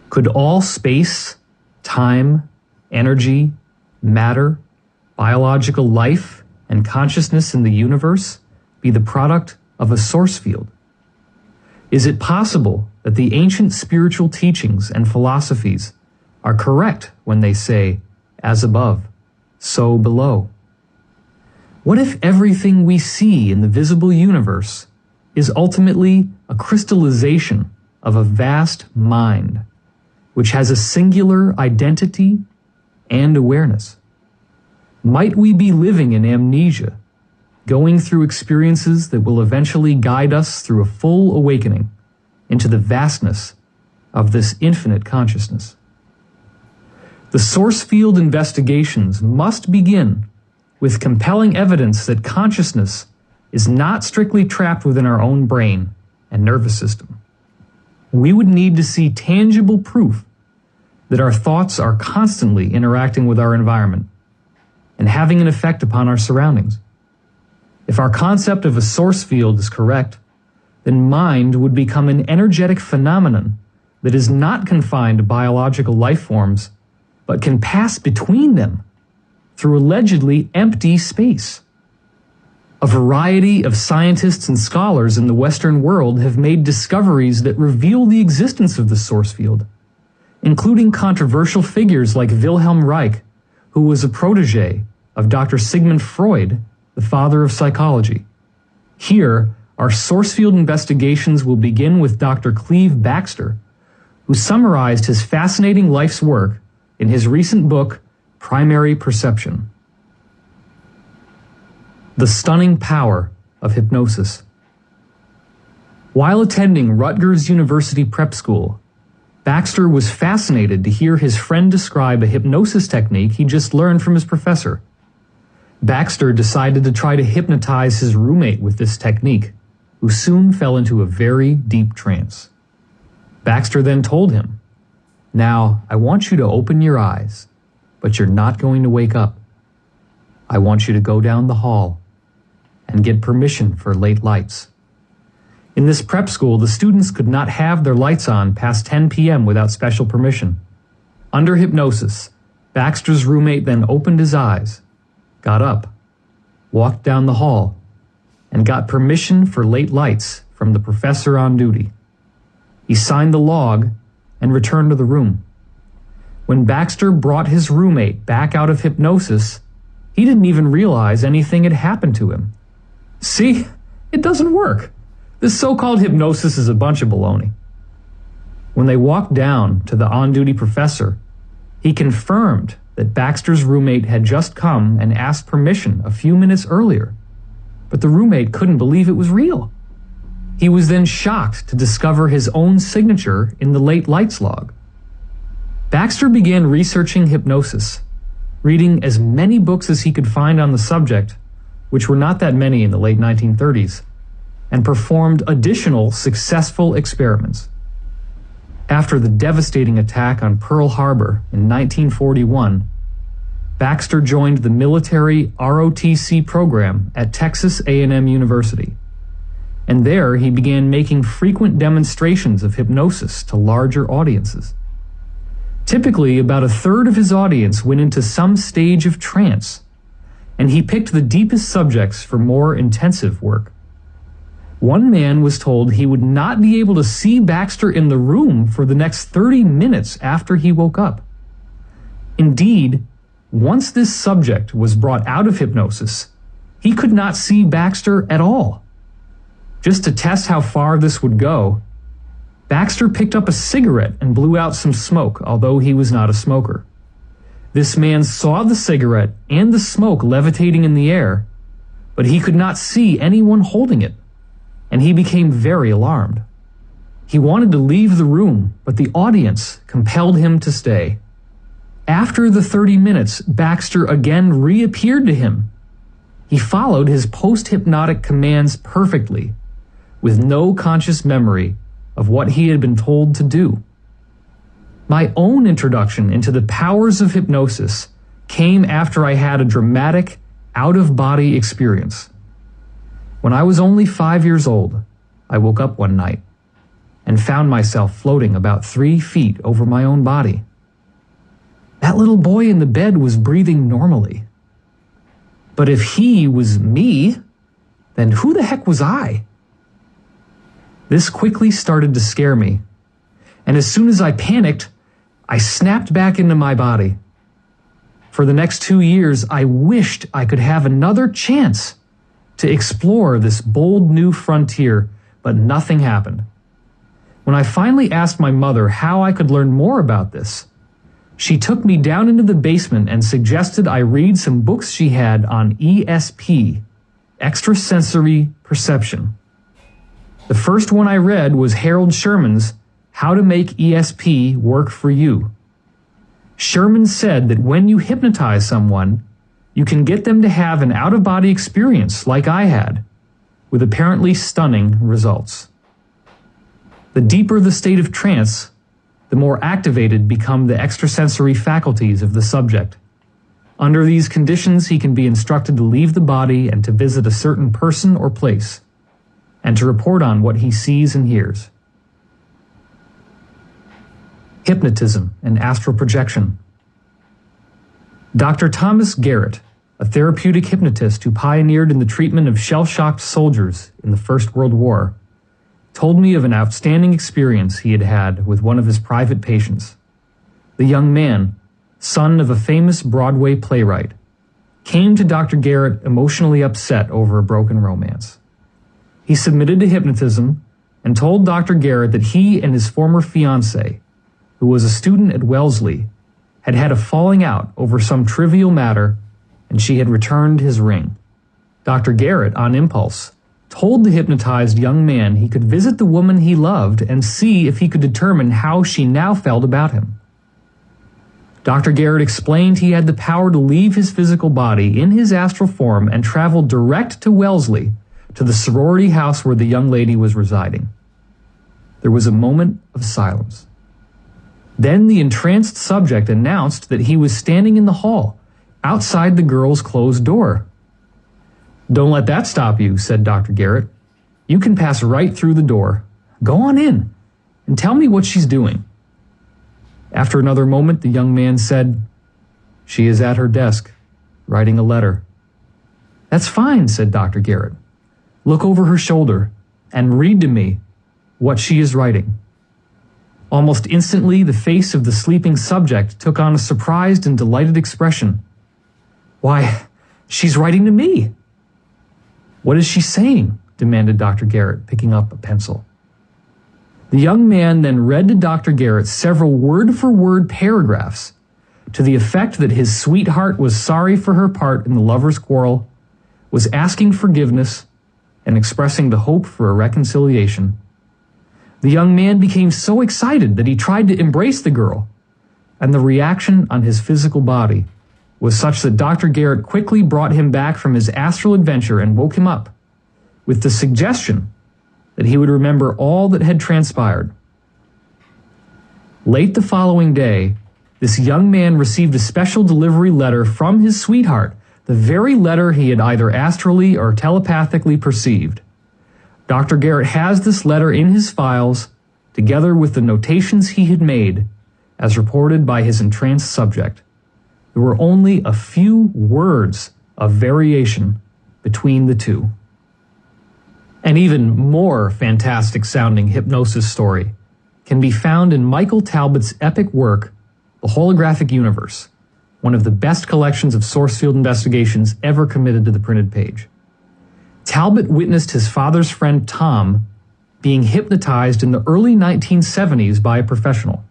Could all space, time, energy, matter, biological life, and consciousness in the universe be the product of a source field? Is it possible that the ancient spiritual teachings and philosophies are correct when they say, as above, so below? What if everything we see in the visible universe is ultimately a crystallization of a vast mind, which has a singular identity and awareness? Might we be living in amnesia, going through experiences that will eventually guide us through a full awakening into the vastness of this infinite consciousness? The source field investigations must begin with compelling evidence that consciousness is not strictly trapped within our own brain and nervous system. We would need to see tangible proof that our thoughts are constantly interacting with our environment and having an effect upon our surroundings. If our concept of a source field is correct, then mind would become an energetic phenomenon that is not confined to biological life forms, but can pass between them through allegedly empty space. A variety of scientists and scholars in the Western world have made discoveries that reveal the existence of the source field, including controversial figures like Wilhelm Reich, who was a protege of Dr. Sigmund Freud, the father of psychology. Here, our source field investigations will begin with Dr. Cleve Backster, who summarized his fascinating life's work in his recent book, Primary Perception. The Stunning Power of Hypnosis. While attending Rutgers University Prep School, Backster was fascinated to hear his friend describe a hypnosis technique he just learned from his professor. Backster decided to try to hypnotize his roommate with this technique, who soon fell into a very deep trance. Backster then told him, "Now, I want you to open your eyes, but you're not going to wake up. I want you to go down the hall and get permission for late lights." In this prep school, the students could not have their lights on past 10 p.m. without special permission. Under hypnosis, Backster's roommate then opened his eyes, got up, walked down the hall, and got permission for late lights from the professor on duty. He signed the log and returned to the room. When Backster brought his roommate back out of hypnosis, he didn't even realize anything had happened to him. See, it doesn't work. This so-called hypnosis is a bunch of baloney. When they walked down to the on-duty professor, he confirmed that Backster's roommate had just come and asked permission a few minutes earlier, but the roommate couldn't believe it was real. He was then shocked to discover his own signature in the late lights log. Backster began researching hypnosis, reading as many books as he could find on the subject, which were not that many in the late 1930s, and performed additional successful experiments. After the devastating attack on Pearl Harbor in 1941, Backster joined the military ROTC program at Texas A&M University, and there he began making frequent demonstrations of hypnosis to larger audiences. Typically, about a third of his audience went into some stage of trance, and he picked the deepest subjects for more intensive work. One man was told he would not be able to see Backster in the room for the next 30 minutes after he woke up. Indeed, once this subject was brought out of hypnosis, he could not see Backster at all. Just to test how far this would go, Backster picked up a cigarette and blew out some smoke, although he was not a smoker. This man saw the cigarette and the smoke levitating in the air, but he could not see anyone holding it, and he became very alarmed. He wanted to leave the room, but the audience compelled him to stay. After the 30 minutes, Backster again reappeared to him. He followed his post-hypnotic commands perfectly, with no conscious memory of what he had been told to do. My own introduction into the powers of hypnosis came after I had a dramatic, out-of-body experience. When I was only 5 years old, I woke up one night, and found myself floating about 3 feet over my own body. That little boy in the bed was breathing normally. But if he was me, then who the heck was I? This quickly started to scare me, and as soon as I panicked, I snapped back into my body. For the next 2 years, I wished I could have another chance to explore this bold new frontier, but nothing happened. When I finally asked my mother how I could learn more about this, she took me down into the basement and suggested I read some books she had on ESP, extrasensory perception. The first one I read was Harold Sherman's How to Make ESP Work for You. Sherman said that when you hypnotize someone, you can get them to have an out-of-body experience like I had, with apparently stunning results. The deeper the state of trance, the more activated become the extrasensory faculties of the subject. Under these conditions, he can be instructed to leave the body and to visit a certain person or place, and to report on what he sees and hears. Hypnotism and astral projection. Dr. Thomas Garrett, a therapeutic hypnotist who pioneered in the treatment of shell-shocked soldiers in the First World War, told me of an outstanding experience he had had with one of his private patients. The young man, son of a famous Broadway playwright, came to Dr. Garrett emotionally upset over a broken romance. He submitted to hypnotism and told Dr. Garrett that he and his former fiancée, who was a student at Wellesley, had had a falling out over some trivial matter, and she had returned his ring. Dr. Garrett, on impulse, told the hypnotized young man he could visit the woman he loved and see if he could determine how she now felt about him. Dr. Garrett explained he had the power to leave his physical body in his astral form and travel direct to Wellesley, to the sorority house where the young lady was residing. There was a moment of silence. Then the entranced subject announced that he was standing in the hall, outside the girl's closed door. "Don't let that stop you," said Dr. Garrett. "You can pass right through the door. Go on in, and tell me what she's doing." After another moment, the young man said, "She is at her desk, writing a letter." "That's fine," said Dr. Garrett. "Look over her shoulder, and read to me what she is writing." Almost instantly, the face of the sleeping subject took on a surprised and delighted expression. "Why, she's writing to me." "What is she saying?" demanded Dr. Garrett, picking up a pencil. The young man then read to Dr. Garrett several word-for-word paragraphs to the effect that his sweetheart was sorry for her part in the lovers' quarrel, was asking forgiveness, and expressing the hope for a reconciliation. The young man became so excited that he tried to embrace the girl, and the reaction on his physical body was such that Dr. Garrett quickly brought him back from his astral adventure and woke him up, with the suggestion that he would remember all that had transpired. Late the following day, this young man received a special delivery letter from his sweetheart, the very letter he had either astrally or telepathically perceived. Dr. Garrett has this letter in his files, together with the notations he had made, as reported by his entranced subject. There were only a few words of variation between the two. An even more fantastic-sounding hypnosis story can be found in Michael Talbot's epic work, The Holographic Universe, one of the best collections of source field investigations ever committed to the printed page. Talbot witnessed his father's friend Tom being hypnotized in the early 1970s by a professional.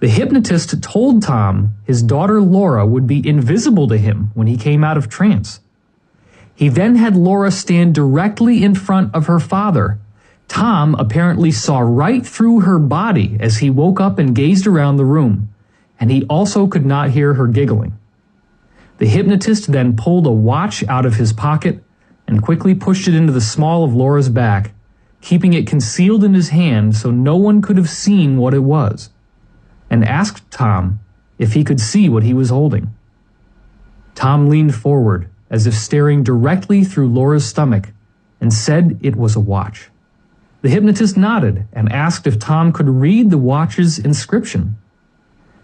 The hypnotist told Tom his daughter Laura would be invisible to him when he came out of trance. He then had Laura stand directly in front of her father. Tom apparently saw right through her body as he woke up and gazed around the room, and he also could not hear her giggling. The hypnotist then pulled a watch out of his pocket and quickly pushed it into the small of Laura's back, keeping it concealed in his hand so no one could have seen what it was, and asked Tom if he could see what he was holding. Tom leaned forward, as if staring directly through Laura's stomach, and said it was a watch. The hypnotist nodded and asked if Tom could read the watch's inscription.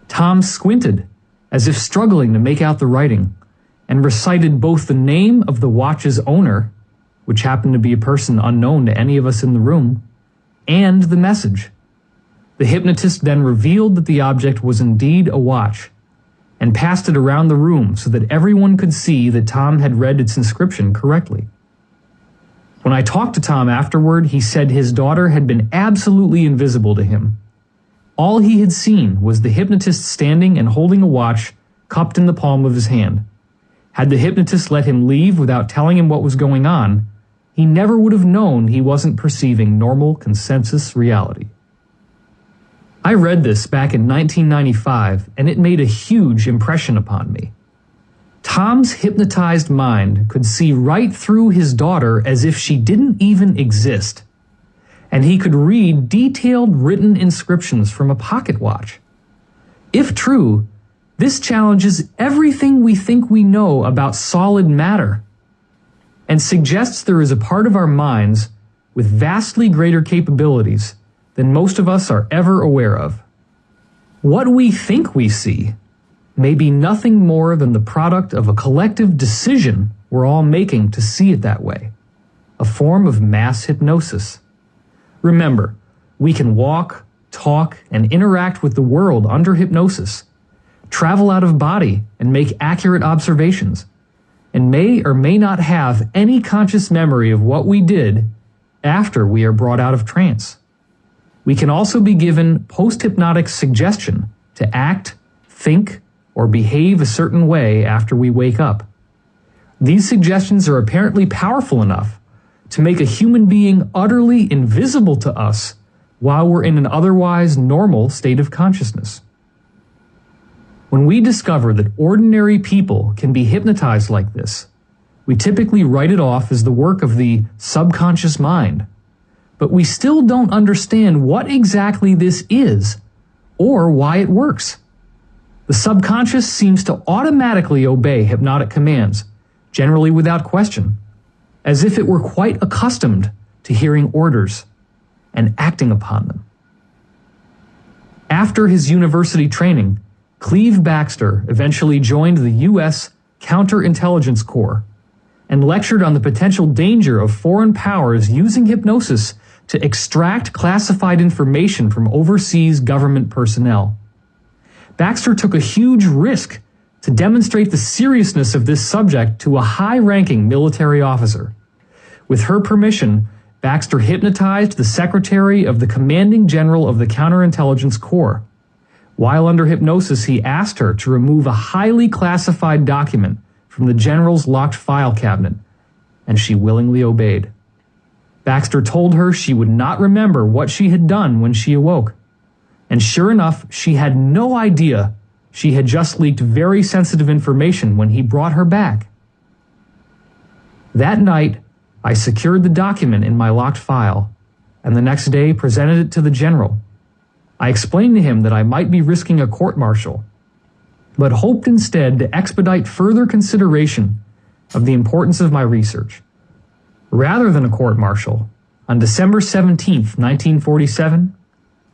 Tom squinted, as if struggling to make out the writing, and recited both the name of the watch's owner, which happened to be a person unknown to any of us in the room, and the message. The hypnotist then revealed that the object was indeed a watch, and passed it around the room so that everyone could see that Tom had read its inscription correctly. When I talked to Tom afterward, he said his daughter had been absolutely invisible to him. All he had seen was the hypnotist standing and holding a watch cupped in the palm of his hand. Had the hypnotist let him leave without telling him what was going on, he never would have known he wasn't perceiving normal consensus reality. I read this back in 1995, and it made a huge impression upon me. Tom's hypnotized mind could see right through his daughter as if she didn't even exist, and he could read detailed written inscriptions from a pocket watch. If true, this challenges everything we think we know about solid matter, and suggests there is a part of our minds with vastly greater capabilities than most of us are ever aware of. What we think we see may be nothing more than the product of a collective decision we're all making to see it that way, a form of mass hypnosis. Remember, we can walk, talk, and interact with the world under hypnosis, travel out of body and make accurate observations, and may or may not have any conscious memory of what we did after we are brought out of trance. We can also be given post-hypnotic suggestion to act, think, or behave a certain way after we wake up. These suggestions are apparently powerful enough to make a human being utterly invisible to us while we're in an otherwise normal state of consciousness. When we discover that ordinary people can be hypnotized like this, we typically write it off as the work of the subconscious mind. But we still don't understand what exactly this is or why it works. The subconscious seems to automatically obey hypnotic commands, generally without question, as if it were quite accustomed to hearing orders and acting upon them. After his university training, Cleve Backster eventually joined the U.S. Counterintelligence Corps and lectured on the potential danger of foreign powers using hypnosis to extract classified information from overseas government personnel. Baxter took a huge risk to demonstrate the seriousness of this subject to a high-ranking military officer. With her permission, Baxter hypnotized the secretary of the commanding general of the Counterintelligence Corps. While under hypnosis, he asked her to remove a highly classified document from the general's locked file cabinet, and she willingly obeyed. Baxter told her she would not remember what she had done when she awoke. And sure enough, she had no idea she had just leaked very sensitive information when he brought her back. That night, I secured the document in my locked file, and the next day presented it to the general. I explained to him that I might be risking a court-martial, but hoped instead to expedite further consideration of the importance of my research. Rather than a court-martial, on December 17, 1947,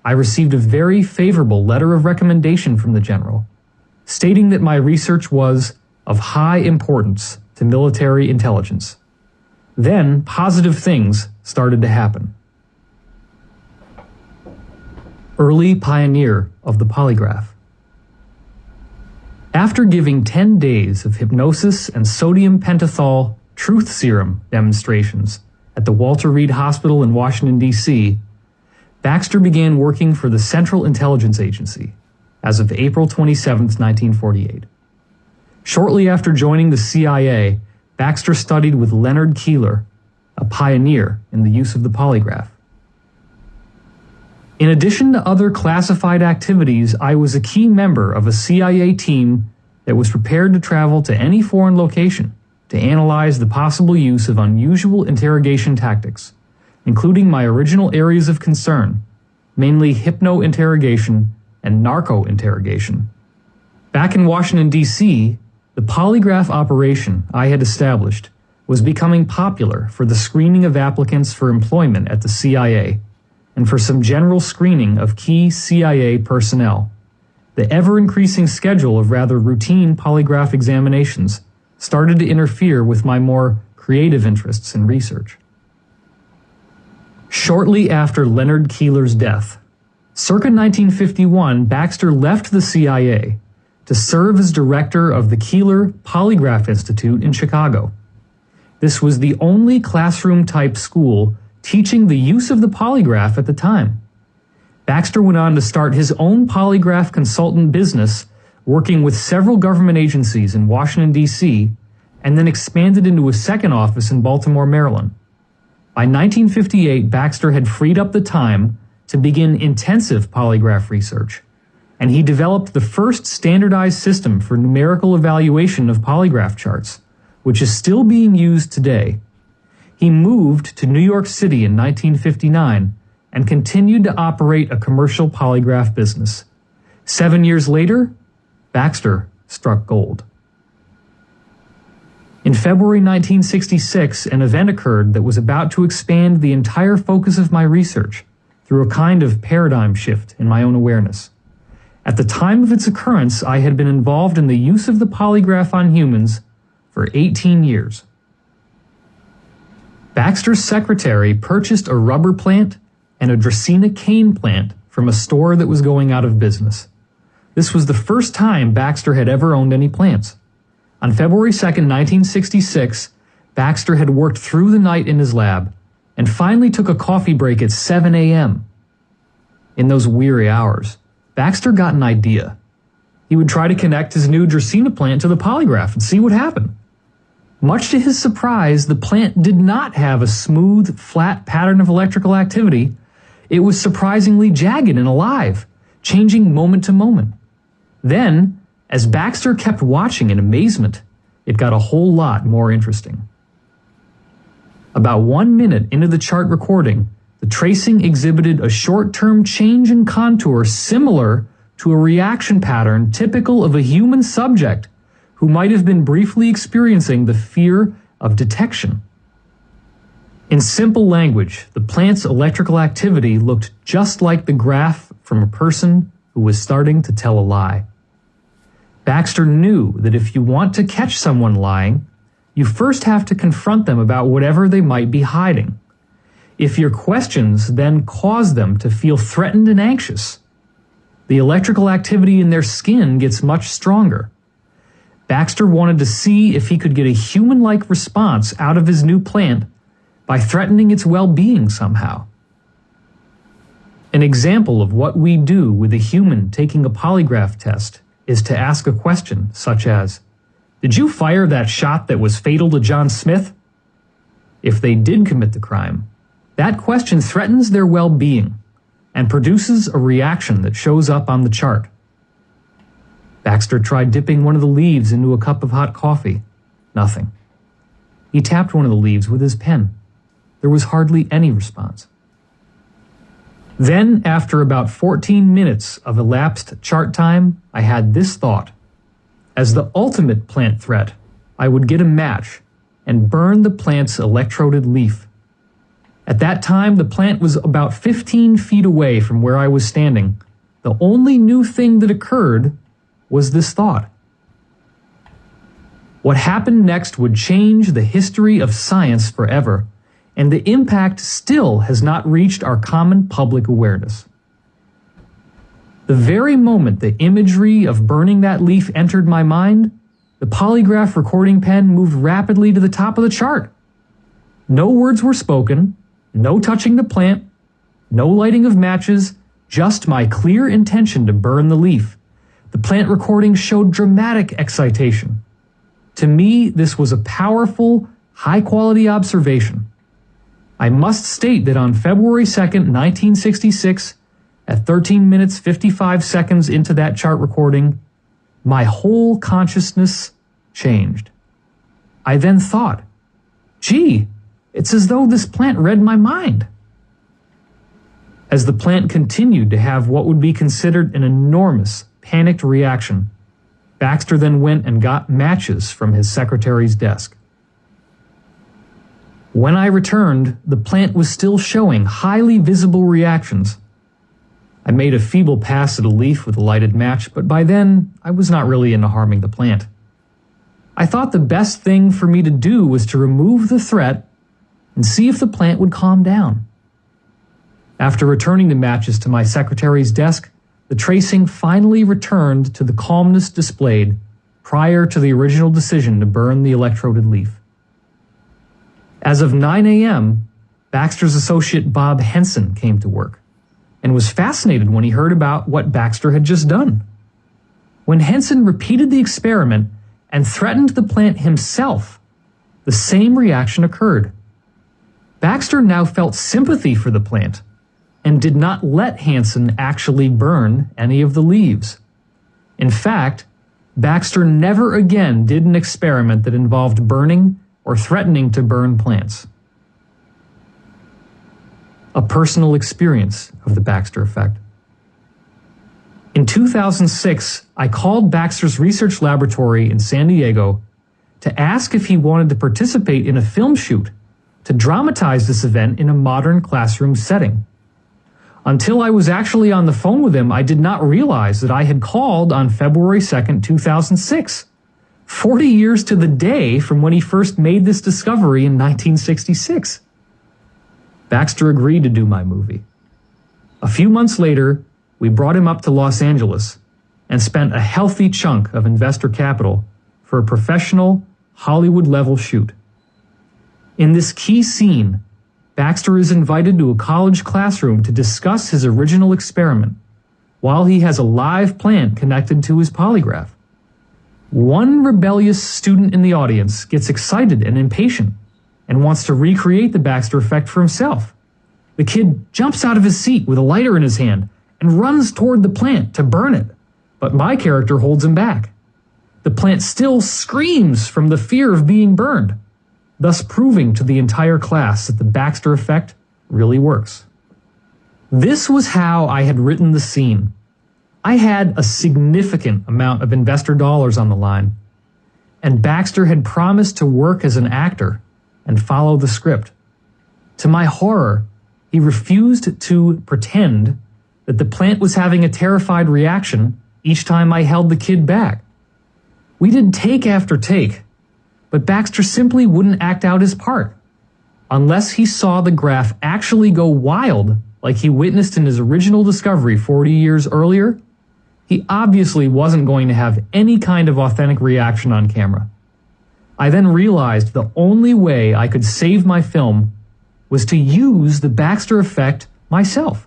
I received a very favorable letter of recommendation from the general, stating that my research was of high importance to military intelligence. Then positive things started to happen. Early pioneer of the polygraph. After giving 10 days of hypnosis and sodium pentothal truth serum demonstrations at the Walter Reed Hospital in Washington, D.C., Baxter began working for the Central Intelligence Agency as of April 27, 1948. Shortly after joining the CIA, Baxter studied with Leonard Keeler, a pioneer in the use of the polygraph. In addition to other classified activities, I was a key member of a CIA team that was prepared to travel to any foreign location to analyze the possible use of unusual interrogation tactics, including my original areas of concern, mainly hypno-interrogation and narco-interrogation. Back in Washington, D.C., the polygraph operation I had established was becoming popular for the screening of applicants for employment at the CIA and for some general screening of key CIA personnel. The ever-increasing schedule of rather routine polygraph examinations started to interfere with my more creative interests in research. Shortly after Leonard Keeler's death, circa 1951, Backster left the CIA to serve as director of the Keeler Polygraph Institute in Chicago. This was the only classroom-type school teaching the use of the polygraph at the time. Backster went on to start his own polygraph consultant business, working with several government agencies in Washington, D.C., and then expanded into a second office in Baltimore, Maryland. By 1958, Backster had freed up the time to begin intensive polygraph research, and he developed the first standardized system for numerical evaluation of polygraph charts, which is still being used today. He moved to New York City in 1959 and continued to operate a commercial polygraph business. 7 years later, Backster struck gold. In February 1966, an event occurred that was about to expand the entire focus of my research through a kind of paradigm shift in my own awareness. At the time of its occurrence, I had been involved in the use of the polygraph on humans for 18 years. Backster's secretary purchased a rubber plant and a Dracaena cane plant from a store that was going out of business. This was the first time Backster had ever owned any plants. On February 2, 1966, Backster had worked through the night in his lab and finally took a coffee break at 7 a.m. In those weary hours, Backster got an idea. He would try to connect his new Dracaena plant to the polygraph and see what happened. Much to his surprise, the plant did not have a smooth, flat pattern of electrical activity. It was surprisingly jagged and alive, changing moment to moment. Then, as Backster kept watching in amazement, it got a whole lot more interesting. About 1 minute into the chart recording, the tracing exhibited a short-term change in contour similar to a reaction pattern typical of a human subject who might have been briefly experiencing the fear of detection. In simple language, the plant's electrical activity looked just like the graph from a person who was starting to tell a lie. Backster knew that if you want to catch someone lying, you first have to confront them about whatever they might be hiding. If your questions then cause them to feel threatened and anxious, the electrical activity in their skin gets much stronger. Backster wanted to see if he could get a human-like response out of his new plant by threatening its well-being somehow. An example of what we do with a human taking a polygraph test is to ask a question such as, "Did you fire that shot that was fatal to John Smith?" If they did commit the crime, that question threatens their well-being and produces a reaction that shows up on the chart. Backster tried dipping one of the leaves into a cup of hot coffee. Nothing. He tapped one of the leaves with his pen. There was hardly any response. Then, after about 14 minutes of elapsed chart time, I had this thought. As the ultimate plant threat, I would get a match and burn the plant's electroded leaf. At that time, the plant was about 15 feet away from where I was standing. The only new thing that occurred was this thought. What happened next would change the history of science forever, and the impact still has not reached our common public awareness. The very moment the imagery of burning that leaf entered my mind, the polygraph recording pen moved rapidly to the top of the chart. No words were spoken, no touching the plant, no lighting of matches, just my clear intention to burn the leaf. The plant recording showed dramatic excitation. To me, this was a powerful, high-quality observation. I must state that on February 2nd, 1966, at 13 minutes 55 seconds into that chart recording, my whole consciousness changed. I then thought, gee, it's as though this plant read my mind. As the plant continued to have what would be considered an enormous, panicked reaction, Backster then went and got matches from his secretary's desk. When I returned, the plant was still showing highly visible reactions. I made a feeble pass at a leaf with a lighted match, but by then, I was not really into harming the plant. I thought the best thing for me to do was to remove the threat and see if the plant would calm down. After returning the matches to my secretary's desk, the tracing finally returned to the calmness displayed prior to the original decision to burn the electroded leaf. As of 9 a.m., Baxter's associate Bob Henson came to work and was fascinated when he heard about what Backster had just done. When Henson repeated the experiment and threatened the plant himself, the same reaction occurred. Backster now felt sympathy for the plant and did not let Henson actually burn any of the leaves. In fact, Backster never again did an experiment that involved burning or threatening to burn plants. A personal experience of the Backster effect. In 2006, I called Baxter's research laboratory in San Diego to ask if he wanted to participate in a film shoot to dramatize this event in a modern classroom setting. Until I was actually on the phone with him, I did not realize that I had called on February 2nd, 2006, 40 years to the day from when he first made this discovery in 1966. Backster agreed to do my movie. A few months later, we brought him up to Los Angeles and spent a healthy chunk of investor capital for a professional, Hollywood-level shoot. In this key scene, Backster is invited to a college classroom to discuss his original experiment while he has a live plant connected to his polygraph. One rebellious student in the audience gets excited and impatient and wants to recreate the Backster effect for himself. The kid jumps out of his seat with a lighter in his hand and runs toward the plant to burn it, but my character holds him back. The plant still screams from the fear of being burned, thus proving to the entire class that the Backster effect really works. This was how I had written the scene. I had a significant amount of investor dollars on the line, and Backster had promised to work as an actor and follow the script. To my horror, he refused to pretend that the plant was having a terrified reaction each time I held the kid back. We did take after take, but Backster simply wouldn't act out his part. Unless he saw the graph actually go wild like he witnessed in his original discovery 40 years earlier, he obviously wasn't going to have any kind of authentic reaction on camera. I then realized the only way I could save my film was to use the Backster effect myself.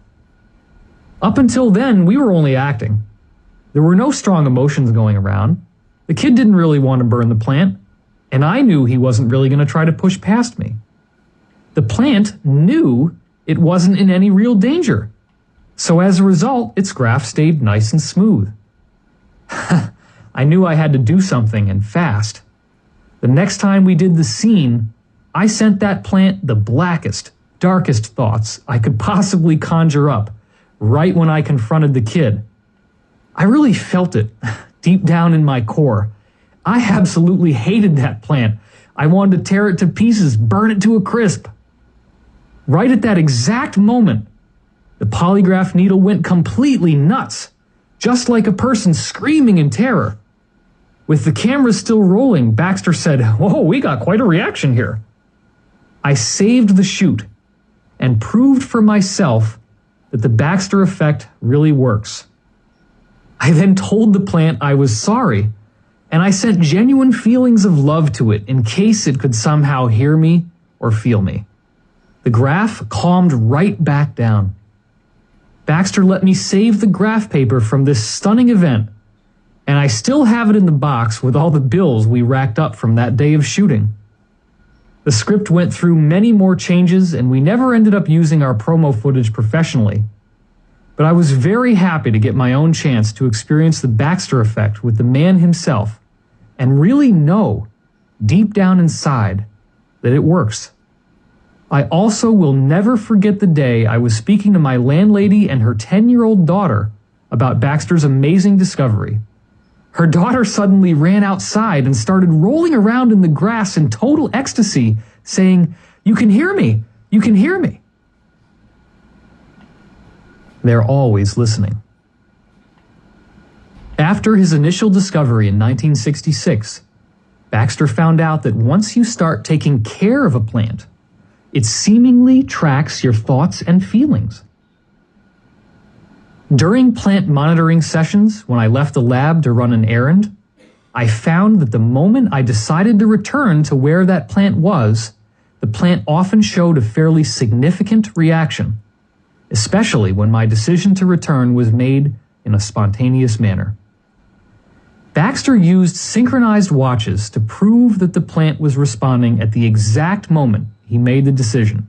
Up until then, we were only acting. There were no strong emotions going around. The kid didn't really want to burn the plant, and I knew he wasn't really going to try to push past me. The plant knew it wasn't in any real danger. So as a result, its graph stayed nice and smooth. I knew I had to do something, and fast. The next time we did the scene, I sent that plant the blackest, darkest thoughts I could possibly conjure up right when I confronted the kid. I really felt it deep down in my core. I absolutely hated that plant. I wanted to tear it to pieces, burn it to a crisp. Right at that exact moment, the polygraph needle went completely nuts, just like a person screaming in terror. With the camera still rolling, Backster said, "Whoa, we got quite a reaction here." I saved the shoot and proved for myself that the Backster effect really works. I then told the plant I was sorry, and I sent genuine feelings of love to it in case it could somehow hear me or feel me. The graph calmed right back down. Backster let me save the graph paper from this stunning event, and I still have it in the box with all the bills we racked up from that day of shooting. The script went through many more changes, and we never ended up using our promo footage professionally. But I was very happy to get my own chance to experience the Backster effect with the man himself and really know, deep down inside, that it works. I also will never forget the day I was speaking to my landlady and her 10-year-old daughter about Backster's amazing discovery. Her daughter suddenly ran outside and started rolling around in the grass in total ecstasy, saying, You can hear me! You can hear me!" They're always listening. After his initial discovery in 1966, Backster found out that once you start taking care of a plant, it seemingly tracks your thoughts and feelings. During plant monitoring sessions, when I left the lab to run an errand, I found that the moment I decided to return to where that plant was, the plant often showed a fairly significant reaction, especially when my decision to return was made in a spontaneous manner. Backster used synchronized watches to prove that the plant was responding at the exact moment he made the decision.